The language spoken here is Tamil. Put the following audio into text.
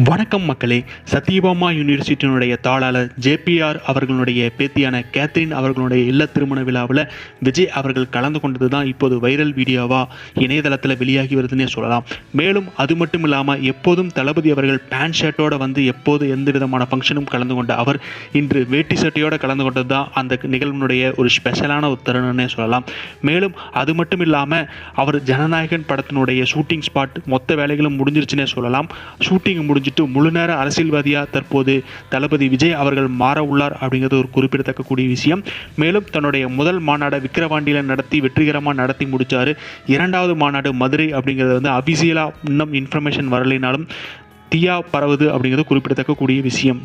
வணக்கம் மக்களே. சத்யபாமா யூனிவர்சிட்டியினுடைய தாளாளர் ஜேபிஆர் அவர்களுடைய பேத்தியான கேத்ரின் அவர்களுடைய இல்ல திருமண விழாவில் விஜய் அவர்கள் கலந்து கொண்டது தான் இப்போது வைரல் வீடியோவாக இணையதளத்தில் வெளியாகி வருதுன்னே சொல்லலாம். மேலும் அது மட்டும் இல்லாமல் எப்போதும் தளபதி அவர்கள் பேண்ட் ஷர்ட்டோடு வந்து எப்போது எந்த விதமான ஃபங்க்ஷனும் கலந்து கொண்ட அவர் இன்று வேட்டி சட்டையோடு கலந்து கொண்டது தான் அந்த நிகழ்வினுடைய ஒரு ஸ்பெஷலான ஒரு தருணம்னே சொல்லலாம். மேலும் அது மட்டும் இல்லாமல் அவர் ஜனநாயகன் படத்தினுடைய ஷூட்டிங் ஸ்பாட் மொத்த வேலைகளும் முடிஞ்சிருச்சுன்னே சொல்லலாம். ஷூட்டிங் முடிஞ்சிட்டு முழு நேர அரசியல்வாதியாக தற்போது தளபதி விஜய் அவர்கள் மாற உள்ளார் அப்படிங்கிறது ஒரு குறிப்பிடத்தக்கக்கூடிய விஷயம். மேலும் தன்னுடைய முதல் மாநாடு விக்கிரவாண்டியில் நடத்தி வெற்றிகரமாக நடத்தி முடித்தார். இரண்டாவது மாநாடு மதுரை அப்படிங்கிறது வந்து அபிஷியலாக இன்னும் இன்ஃபர்மேஷன் வரலைனாலும் தீயா பரவுது அப்படிங்கிறது குறிப்பிடத்தக்கக்கூடிய விஷயம்.